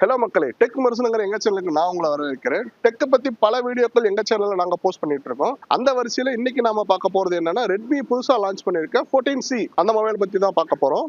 Hello மக்களே, tech விமர்சனங்கிற எங்க சேனலுக்கு நான் உங்களை வரவேற்கிறேன். டெக்கை பத்தி பல வீடியோக்கள் எங்க சேனல்ல நாங்க போஸ்ட் பண்ணிட்டு இருக்கோம். அந்த வரிசையில இன்னைக்கு நாம பார்க்க போறது என்னன்னா, ரெட்மி புதுசா லான்ச் பண்ணிருக்க 14C அந்த மொபைல் பத்தி தான் பார்க்க போறோம்.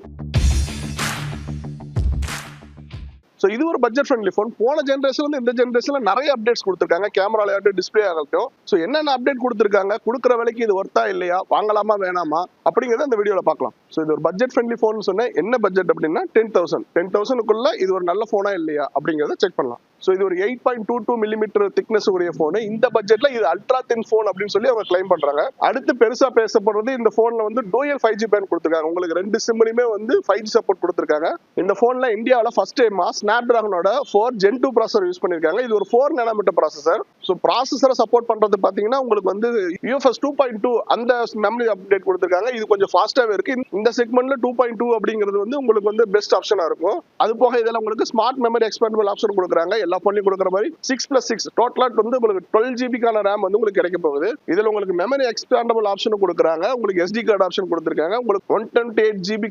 ஸோ இது ஒரு பட்ஜெட் ஃப்ரெண்ட்லி ஃபோன். போன ஜென்ரேஷன்ல இந்த ஜென்ரேஷன்ல நிறைய அப்டேட்ஸ் கொடுத்துருக்காங்க. கேமரால ஆகட்டும், டிஸ்பிளே ஆகட்டும். ஸோ என்னென்ன அப்டேட் கொடுத்துருக்காங்க, கொடுக்குற விலைக்கு இது ஒர்த்தா இல்லையா, வாங்கலாமா வேணாமா அப்படிங்கிறத இந்த வீடியோல பார்க்கலாம். ஸோ இது ஒரு பட்ஜெட் ஃப்ரெண்ட்லி ஃபோன் சொன்னேன். என்ன பட்ஜெட் அப்படின்னா 10,000 இது ஒரு நல்ல ஃபோனா இல்லையா அப்படிங்கிறத செக் பண்ணலாம். ஸோ இது ஒரு 8.22 மில்லிமீட்டர் திக்னஸ் உடைய ஃபோன். இந்த பட்ஜெட்ல இது அல்ட்ரா தின் ஃபோன் அப்படின்னு சொல்லி அவங்க கிளைம் பண்றாங்க. அடுத்து பெருசா பேசப்படுறது, இந்த போன்ல வந்து டூயல் 5G பேண்ட் கொடுத்துருக்காங்க. உங்களுக்கு ரெண்டு சிம்லயுமே வந்து 5G சப்போர்ட் கொடுத்துருக்காங்க. இந்த போன்ல இந்தியாவில ஃபர்ஸ்ட் டைமா ஸ்னாப்டிராகனோட 4 Gen 2 ப்ராசஸர் யூஸ் பண்ணிருக்காங்க. இது ஒரு 4 நானோமீட்டர் ப்ராசஸர். ஸோ ப்ராசஸரை சப்போர்ட் பண்றது பாத்தீங்கன்னா உங்களுக்கு வந்து UFS 2.2 அந்த மெமரி அப்டேட் கொடுத்துருக்காங்க. இது கொஞ்சம் ஃபாஸ்டாவே இருக்கு. இந்த செக்மெண்ட்ல 2.2 அப்படிங்கிறது வந்து உங்களுக்கு வந்து பெஸ்ட் ஆப்ஷனா இருக்கும். அது போக இதெல்லாம் உங்களுக்கு ஸ்மார்ட் மெமரி எக்ஸ்பேண்டபிள் ஆப்ஷன் கொடுக்குறாங்க. எல்லா போன்லயும் கொடுக்குற மாதிரி 6+6 டோட்டலா வந்து உங்களுக்கு 12GB ரேம் வந்து உங்களுக்கு கிடைக்க போகுது. இதுல உங்களுக்கு மெமரி எக்ஸ்பேண்டபிள் ஆப்ஷன் கொடுக்குறாங்க. உங்களுக்கு SD கார்டு ஆப்ஷன் கொடுத்துருக்காங்க. உங்களுக்கு 128GB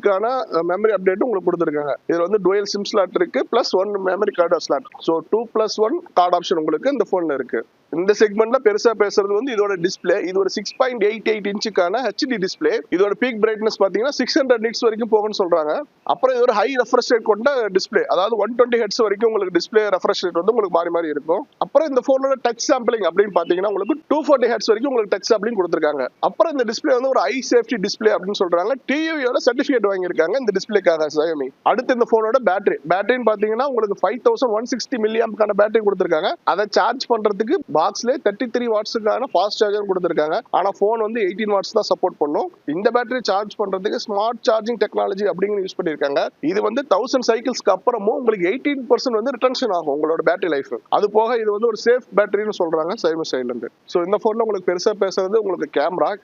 மெமரி அப்டேட் உங்களுக்கு கொடுத்துருக்காங்க. இதுல வந்து டுவல் சிம் ஸ்லாட் இருக்கு, plus 1 memory card slot. So 2+1 card option உங்களுக்கு இந்த போன்ல இருக்கு. இந்த செக்மெண்ட்ல பெருசா பேசுறது வந்து இதோட டிஸ்பிளே. இது ஒரு 6.88 இன்ச்சுக்கான HD டிஸ்பிளே. இதோட பீக் பிரைட்னஸ் பாத்தீங்கன்னா 600 nits வரைக்கும் போகும்னு சொல்றாங்க. அப்புறம் இது ஒரு ஹை ரெஃப்ரெஷ் ரேட் கொண்ட டிஸ்பிளே, அதாவது 120 Hz வரைக்கும் உங்களுக்கு டிஸ்பிளே ரெஃப்ரெஷ் ரேட் வந்து உங்களுக்கு மாறி மாறி இருக்கும். அப்புறம் இந்த போனோட டச் சாம்பிளிங் அப்படின்னு பாத்தீங்கன்னா உங்களுக்கு 240 Hz வரைக்கும் உங்களுக்கு டச் சாம்பிளிங் கொடுத்துருக்காங்க. அப்புறம் இந்த டிஸ்பிளே வந்து ஒரு ஐ சேஃப்டி டிஸ்பிளே அப்படின்னு சொல்றாங்க. TUVயோட சர்டிபிகேட் வாங்கியிருக்காங்க இந்த டிஸ்பிளேக்காக Xiaomi. அடுத்து இந்த போனோட பேட்டரின்னு பாத்தீங்கன்னா உங்களுக்கு 5160 mAh பேட்டரி கொடுத்துருக்காங்க. அதை சார்ஜ் பண்றதுக்கு பாக்ஸ்ல 33 வாட்ஸுக்கான ஃபாஸ்ட் சார்ஜர் கொடுத்துருக்காங்க. ஆனா போன் வந்து 18 வாட்ஸ் தான் சப்போர்ட் பண்ணும். இந்த பேட்டரி சார்ஜ் பண்றதுக்கு ஸ்மார்ட் சார்ஜிங் டெக்னாலஜி அப்படிங்கிற யூஸ் பண்ணிருக்காங்க. இது வந்து 1000 சைக்கிள்ஸ்க்கு அப்புறமும் உங்களுக்கு 18% வந்து ரிட்டன்ஷன் ஆகும் உங்களோட பேட்டரி லைஃப். அது போக இது வந்து ஒரு சேஃப் பேட்டரின்னு சொல்றாங்க Xiaomi சைடுல இருந்து. சோ இந்த போன்ல உங்களுக்கு பெருசா பேசுறது உங்களுக்கு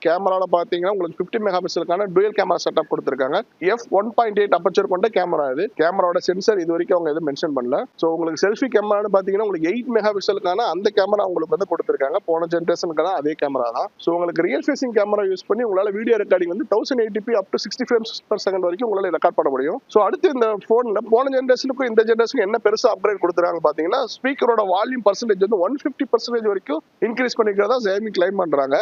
கேமரால பாத்தீங்கன்னா உங்களுக்கு 50 மெகாபிக்சலுக்கான டுவல் கேமரா செட்டப் கொடுத்துருக்காங்க. f1.8 அப்பச்சர் கொண்ட கேமரா. இது கேமராவோட சென்சர் இது வரைக்கும் அவங்க எதுவும் மென்ஷன் பண்ணல. சோ உங்களுக்கு செல்ஃபி கேமரான்னு பாத்தீங்கன்னா உங்களுக்கு 8 மெகாபிக்சலுக்கான அந்த கேமரா உங்களுக்கு வந்து கொடுத்திருக்காங்க. போன ஜெனரேஷனுக்கான அதே கேமரா தான். சோ உங்களுக்கு ரியல் ஃபேசிங் கேமரா யூஸ் பண்ணி உங்களால வீடியோ ரெக்கார்டிங் வந்து 1080p up to 60 frames per second வரைக்கும் உங்களால ரெக்கார்ட் பண்ண முடியும். சோ அடுத்து இந்த போன்ல போன ஜெனரேஷனுக்கும் இந்த ஜெனரேஷனுக்கு என்ன பெருசா அப்கிரேட் கொடுத்துறாங்க பாத்தீங்கன்னா, ஸ்பீக்கரோட வால்யூம் பர்சன்டேஜ் வந்து 150% வரைக்கும் இன்க்ரீஸ் பண்ணிக்கிறதா Xiaomi கிளைம் பண்றாங்க.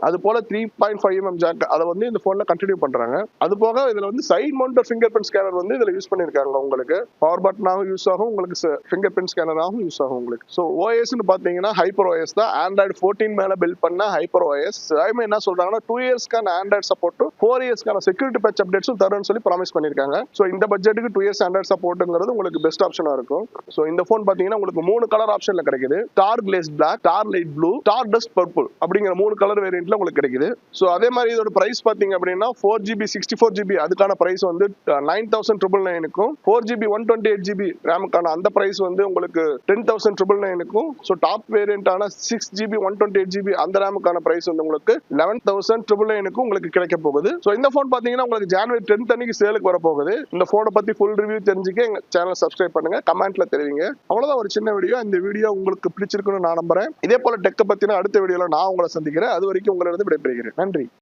அது போல 3.5mm ஜாக் அதை வந்து இந்த போன்ல கண்டினியூ பண்றாங்க. அது போக இதுல வந்து side mounted fingerprint scanner வந்து இதுல யூஸ் பண்ணிருக்காங்க. உங்களுக்கு பவர் பட்டனாகவும் யூஸ் ஆகும், உங்களுக்கு ஃபிங்கர் பிரிண்ட் ஸ்கேனராகவும் யூஸ் ஆகும் உங்களுக்கு. சோ OS பாத்தீங்கன்னா ஹைப்பர் OS தான். Android 14 மேல பில்ட் பண்ண ஹைப்பர் OS. Xiaomi என்ன சொல்றாங்கன்னா 2 இயர்ஸ்க்கான Android சப்போர்ட், 4 இயர்ஸ்க்கான செக்யூரிட்டி பேட்ச் அப்டேட்ஸும் தரும்னு சொல்லி ப்ராமிஸ் பண்ணிருக்காங்க. சோ இந்த பட்ஜெட்டுக்கு 2 இயர்ஸ் Android சப்போர்ட்ங்கிறது உங்களுக்கு பெஸ்ட் ஆப்ஷனா இருக்கும். சோ இந்த போன் பாத்தீங்கன்னா உங்களுக்கு 3 கலர் ஆப்ஷன்ல கிடைக்குது. Star glaze black, star light blue, star dust purple அப்படிங்கிற 3 கலர் வேரியன்ட்ல உங்களுக்கு கிடைக்குது. சோ அதே மாதிரி இதோட பிரைஸ் பாத்தீங்க அப்படின்னா 4GB 64GB அதுக்கான பிரைஸ் வந்து 9,999க்கும், 4GB 128GB ரேமுக்கான அந்த பிரைஸ் வந்து உங்களுக்கு 10,999க்கும், சோ டாப் வேரியன்ட்டான 6GB 128GB அந்த ரேமுக்கான பிரைஸ் வந்து உங்களுக்கு 11,999க்கும் உங்களுக்கு கிடைக்க போகுது. சோ இந்த போன் பாத்தீங்கன்னா உங்களுக்கு ஜனவரி 10th அன்னைக்கு சேலுக்கு வர போகுது. இந்த போனை பத்தி ஃபுல் ரிவ்யூ தெரிஞ்சுக்க எங்க சேனலை சப்ஸ்கிரைப் பண்ணுங்க, கமெண்ட்ல தெரிவிங்க. அவ்வளவுதான் ஒரு சின்ன வீடியோ. இந்த வீடியோ உங்களுக்கு பிடிச்சிருக்குன்னு நான் நம்புறேன். இதே போல டெக்க பத்தின அடுத்த வீடியோல நான் உங்களை சந்திக்கிறேன். அது வரைக்கும் உங்களிடம் விடைபெறுகிறேன். நன்றி.